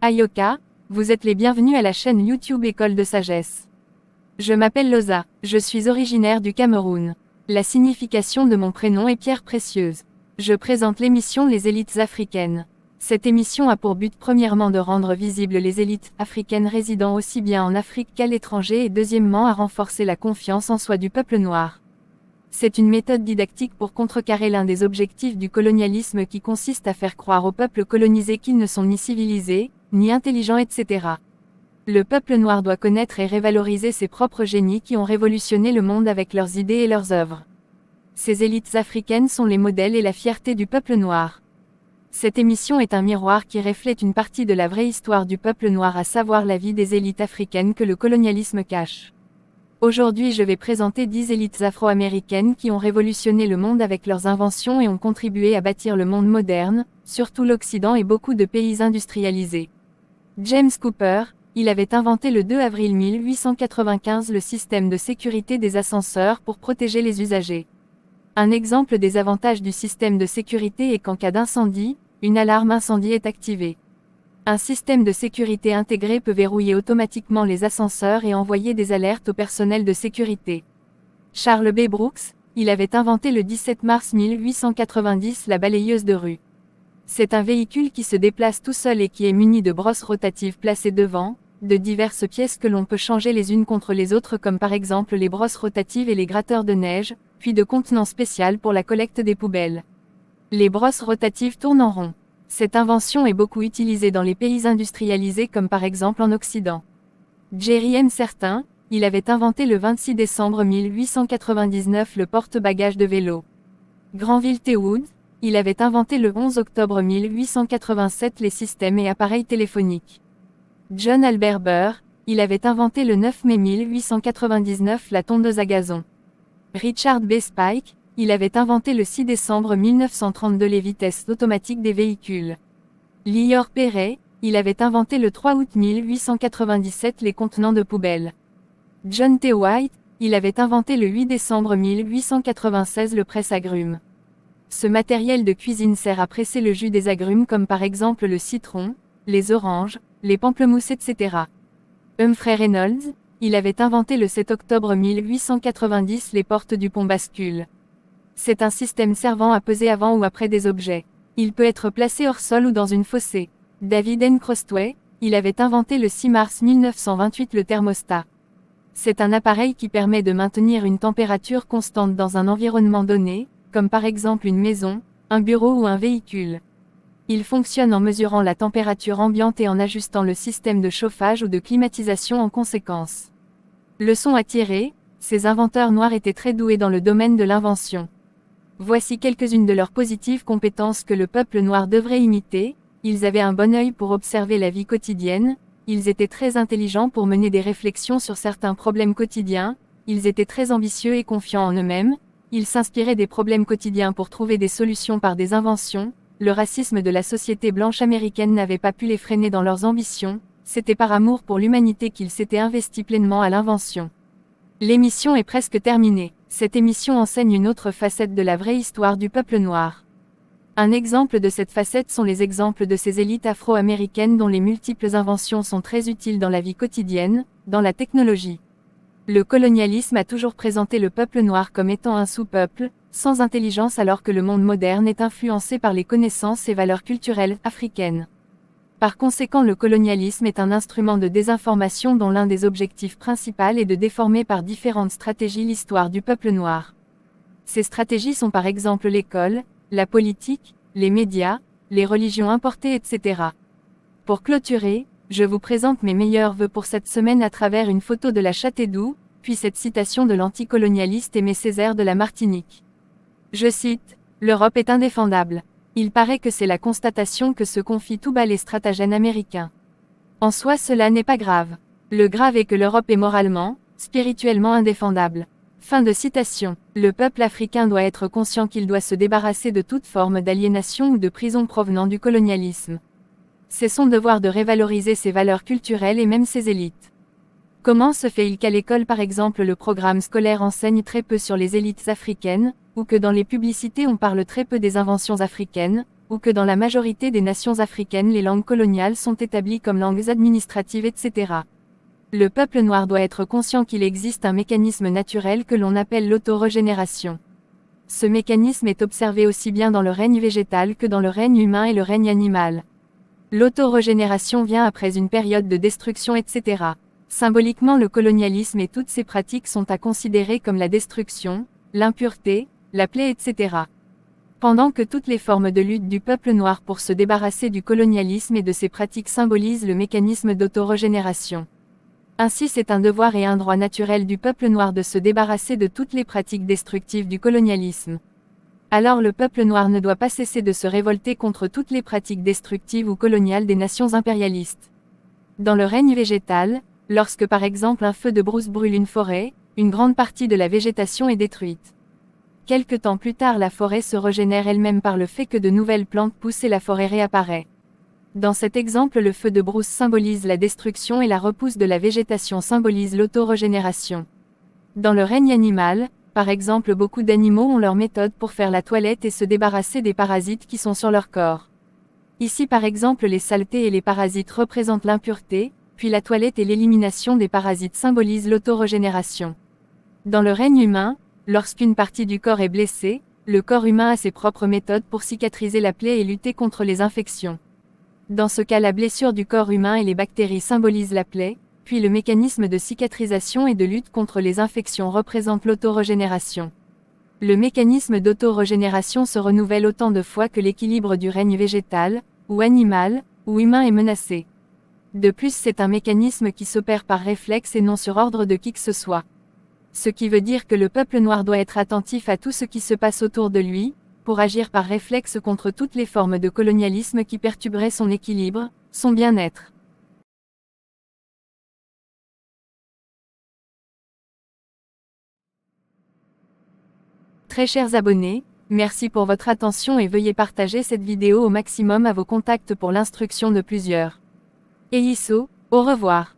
Ayoka, vous êtes les bienvenus à la chaîne YouTube École de Sagesse. Je m'appelle Loza, je suis originaire du Cameroun. La signification de mon prénom est Pierre Précieuse. Je présente l'émission Les élites africaines. Cette émission a pour but premièrement de rendre visibles les élites africaines résidant aussi bien en Afrique qu'à l'étranger et deuxièmement à renforcer la confiance en soi du peuple noir. C'est une méthode didactique pour contrecarrer l'un des objectifs du colonialisme qui consiste à faire croire aux peuples colonisés qu'ils ne sont ni civilisés, ni intelligents, etc. Le peuple noir doit connaître et révaloriser ses propres génies qui ont révolutionné le monde avec leurs idées et leurs œuvres. Ces élites africaines sont les modèles et la fierté du peuple noir. Cette émission est un miroir qui reflète une partie de la vraie histoire du peuple noir, à savoir la vie des élites africaines que le colonialisme cache. Aujourd'hui, je vais présenter 10 élites afro-américaines qui ont révolutionné le monde avec leurs inventions et ont contribué à bâtir le monde moderne, surtout l'Occident et beaucoup de pays industrialisés. James Cooper, il avait inventé le 2 avril 1895 le système de sécurité des ascenseurs pour protéger les usagers. Un exemple des avantages du système de sécurité est qu'en cas d'incendie, une alarme incendie est activée. Un système de sécurité intégré peut verrouiller automatiquement les ascenseurs et envoyer des alertes au personnel de sécurité. Charles B. Brooks, il avait inventé le 17 mars 1890 la balayeuse de rue. C'est un véhicule qui se déplace tout seul et qui est muni de brosses rotatives placées devant, de diverses pièces que l'on peut changer les unes contre les autres, comme par exemple les brosses rotatives et les gratteurs de neige, puis de contenants spéciaux pour la collecte des poubelles. Les brosses rotatives tournent en rond. Cette invention est beaucoup utilisée dans les pays industrialisés comme par exemple en Occident. Jerry M. Certain, il avait inventé le 26 décembre 1899 le porte-bagages de vélo. Granville T. Wood, il avait inventé le 11 octobre 1887 les systèmes et appareils téléphoniques. John Albert Burr, il avait inventé le 9 mai 1899 la tondeuse à gazon. Richard B. Spike, il avait inventé le 6 décembre 1932 les vitesses automatiques des véhicules. Lior Perret, il avait inventé le 3 août 1897 les contenants de poubelles. John T. White, il avait inventé le 8 décembre 1896 le presse-agrumes. Ce matériel de cuisine sert à presser le jus des agrumes comme par exemple le citron, les oranges, les pamplemousses, etc. Humphrey Reynolds, il avait inventé le 7 octobre 1890 les portes du pont bascule. C'est un système servant à peser avant ou après des objets. Il peut être placé hors sol ou dans une fossée. David N. Crostway, il avait inventé le 6 mars 1928 le thermostat. C'est un appareil qui permet de maintenir une température constante dans un environnement donné, comme par exemple une maison, un bureau ou un véhicule. Il fonctionne en mesurant la température ambiante et en ajustant le système de chauffage ou de climatisation en conséquence. Leçon à tirer, ces inventeurs noirs étaient très doués dans le domaine de l'invention. Voici quelques-unes de leurs positives compétences que le peuple noir devrait imiter. Ils avaient un bon œil pour observer la vie quotidienne, ils étaient très intelligents pour mener des réflexions sur certains problèmes quotidiens, ils étaient très ambitieux et confiants en eux-mêmes, ils s'inspiraient des problèmes quotidiens pour trouver des solutions par des inventions. Le racisme de la société blanche américaine n'avait pas pu les freiner dans leurs ambitions, c'était par amour pour l'humanité qu'ils s'étaient investis pleinement à l'invention. L'émission est presque terminée. Cette émission enseigne une autre facette de la vraie histoire du peuple noir. Un exemple de cette facette sont les exemples de ces élites afro-américaines dont les multiples inventions sont très utiles dans la vie quotidienne, dans la technologie. Le colonialisme a toujours présenté le peuple noir comme étant un sous-peuple, sans intelligence, alors que le monde moderne est influencé par les connaissances et valeurs culturelles africaines. Par conséquent, le colonialisme est un instrument de désinformation dont l'un des objectifs principaux est de déformer par différentes stratégies l'histoire du peuple noir. Ces stratégies sont par exemple l'école, la politique, les médias, les religions importées, etc. Pour clôturer, je vous présente mes meilleurs vœux pour cette semaine à travers une photo de la Châteaudoux, puis cette citation de l'anticolonialiste Aimé Césaire de la Martinique. Je cite, « L'Europe est indéfendable. Il paraît que c'est la constatation que se confient tout bas les stratagènes américains. En soi, cela n'est pas grave. Le grave est que l'Europe est moralement, spirituellement indéfendable. » Fin de citation. Le peuple africain doit être conscient qu'il doit se débarrasser de toute forme d'aliénation ou de prison provenant du colonialisme. C'est son devoir de révaloriser ses valeurs culturelles et même ses élites. Comment se fait-il qu'à l'école par exemple le programme scolaire enseigne très peu sur les élites africaines, ou que dans les publicités on parle très peu des inventions africaines, ou que dans la majorité des nations africaines les langues coloniales sont établies comme langues administratives, etc. Le peuple noir doit être conscient qu'il existe un mécanisme naturel que l'on appelle l'autorégénération. Ce mécanisme est observé aussi bien dans le règne végétal que dans le règne humain et le règne animal. L'autorégénération vient après une période de destruction, etc. Symboliquement, le colonialisme et toutes ses pratiques sont à considérer comme la destruction, l'impureté, la plaie, etc. Pendant que toutes les formes de lutte du peuple noir pour se débarrasser du colonialisme et de ses pratiques symbolisent le mécanisme d'autorégénération. Ainsi, c'est un devoir et un droit naturel du peuple noir de se débarrasser de toutes les pratiques destructives du colonialisme. Alors le peuple noir ne doit pas cesser de se révolter contre toutes les pratiques destructives ou coloniales des nations impérialistes. Dans le règne végétal, lorsque par exemple un feu de brousse brûle une forêt, une grande partie de la végétation est détruite. Quelque temps plus tard, la forêt se régénère elle-même par le fait que de nouvelles plantes poussent et la forêt réapparaît. Dans cet exemple, le feu de brousse symbolise la destruction et la repousse de la végétation symbolise l'autorégénération. Dans le règne animal, par exemple, beaucoup d'animaux ont leur méthode pour faire la toilette et se débarrasser des parasites qui sont sur leur corps. Ici par exemple, les saletés et les parasites représentent l'impureté, puis la toilette et l'élimination des parasites symbolisent l'autorégénération. Dans le règne humain, lorsqu'une partie du corps est blessée, le corps humain a ses propres méthodes pour cicatriser la plaie et lutter contre les infections. Dans ce cas, la blessure du corps humain et les bactéries symbolisent la plaie, puis le mécanisme de cicatrisation et de lutte contre les infections représente l'autorégénération. Le mécanisme d'autorégénération se renouvelle autant de fois que l'équilibre du règne végétal, ou animal, ou humain est menacé. De plus, c'est un mécanisme qui s'opère par réflexe et non sur ordre de qui que ce soit. Ce qui veut dire que le peuple noir doit être attentif à tout ce qui se passe autour de lui, pour agir par réflexe contre toutes les formes de colonialisme qui perturberaient son équilibre, son bien-être. Très chers abonnés, merci pour votre attention et veuillez partager cette vidéo au maximum à vos contacts pour l'instruction de plusieurs. Eiso, au revoir.